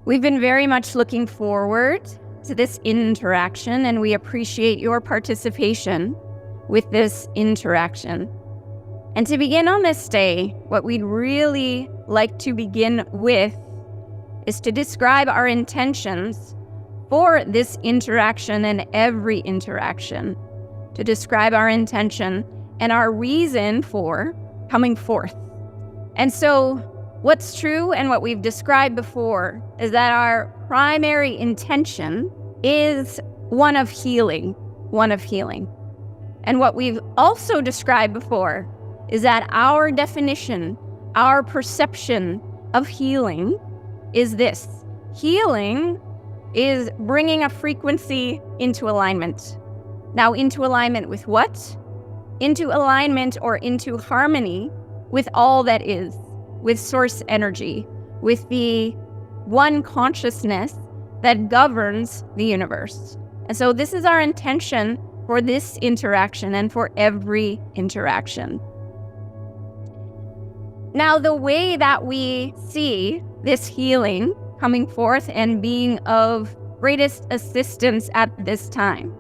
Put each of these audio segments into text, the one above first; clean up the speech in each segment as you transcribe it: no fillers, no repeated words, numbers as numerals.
We've been very much looking forward to this interaction, and we appreciate your participation with this interaction. And to begin on this day, what we'd really like to begin with is to describe our intentions for this interaction and every interaction, to describe our intention and our reason for coming forth. And so what's true and what we've described before is that our primary intention is one of healing. And what we've also described before is that our definition, our perception of healing is this. Healing is bringing a frequency into alignment. Now, into alignment with what? Into alignment or into harmony with all that is, with source energy, with the one consciousness that governs the universe. And so this is our intention for this interaction and for every interaction. Now, the way that we see this healing coming forth and being of greatest assistance at this time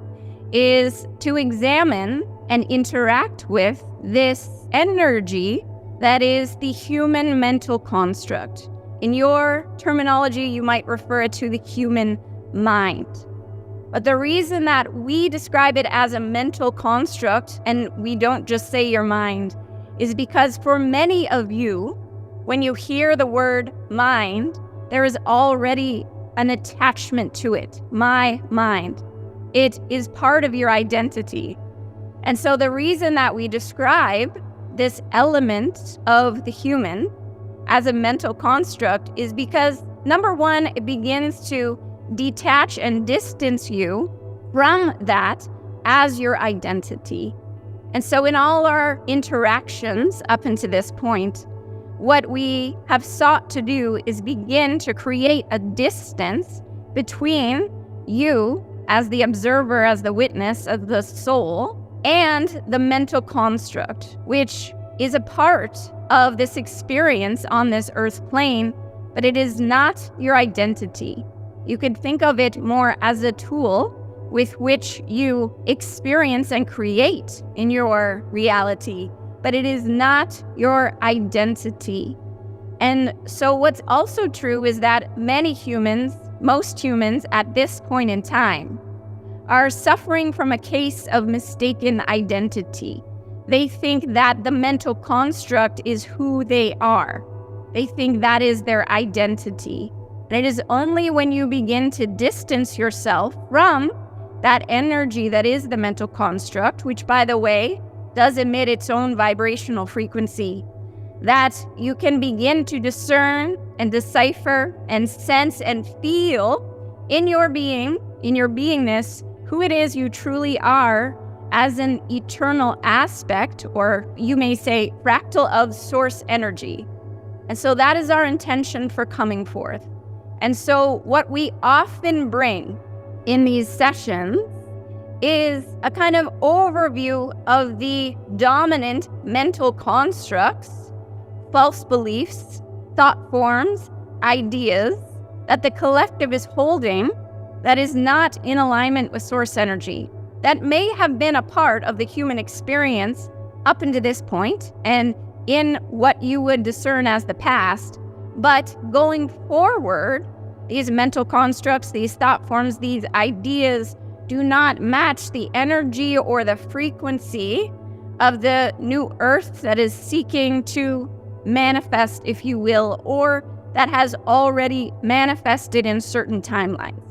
is to examine and interact with this energy that is the human mental construct. In your terminology, you might refer it to the human mind. But the reason that we describe it as a mental construct, and we don't just say your mind, is because for many of you, when you hear the word mind, there is already an attachment to it. My mind. It is part of your identity. And so the reason that we describe this element of the human as a mental construct is because, number one, it begins to detach and distance you from that as your identity. And so in all our interactions up until this point, what we have sought to do is begin to create a distance between you as the observer, as the witness of the soul, and the mental construct, which is a part of this experience on this earth plane, but it is not your identity. You could think of it more as a tool with which you experience and create in your reality, but it is not your identity. And so what's also true is that many humans, most humans at this point in time, are suffering from a case of mistaken identity. They think that the mental construct is who they are. They think that is their identity. And it is only when you begin to distance yourself from that energy that is the mental construct, which, by the way, does emit its own vibrational frequency, that you can begin to discern and decipher and sense and feel in your being, in your beingness, who it is you truly are as an eternal aspect, or you may say fractal of source energy. And so that is our intention for coming forth. And so what we often bring in these sessions is a kind of overview of the dominant mental constructs, false beliefs, thought forms, ideas that the collective is holding that is not in alignment with source energy, that may have been a part of the human experience up until this point and in what you would discern as the past, but going forward, these mental constructs, these thought forms, these ideas do not match the energy or the frequency of the new earth that is seeking to manifest, if you will, or that has already manifested in certain timelines.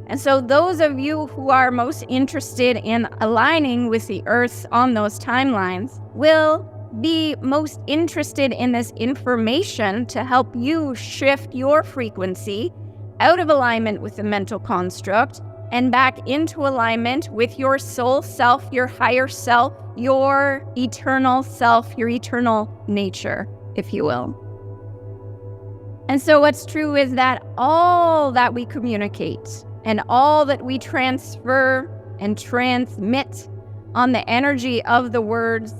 And so those of you who are most interested in aligning with the earth on those timelines will be most interested in this information to help you shift your frequency out of alignment with the mental construct and back into alignment with your soul self, your higher self, your eternal self, your eternal nature, if you will. And so what's true is that all that we communicate and all that we transfer and transmit on the energy of the words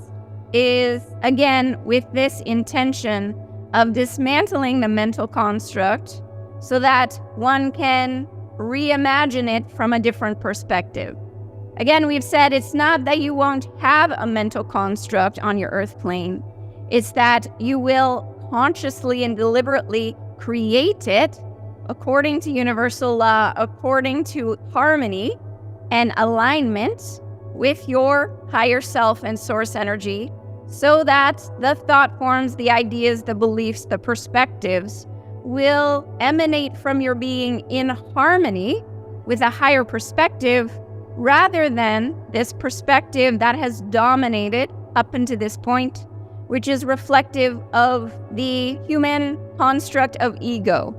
is, again, with this intention of dismantling the mental construct so that one can reimagine it from a different perspective. Again, we've said it's not that you won't have a mental construct on your earth plane. It's that you will consciously and deliberately create it according to universal law, according to harmony and alignment with your higher self and source energy, so that the thought forms, the ideas, the beliefs, the perspectives will emanate from your being in harmony with a higher perspective, rather than this perspective that has dominated up until this point, which is reflective of the human construct of ego.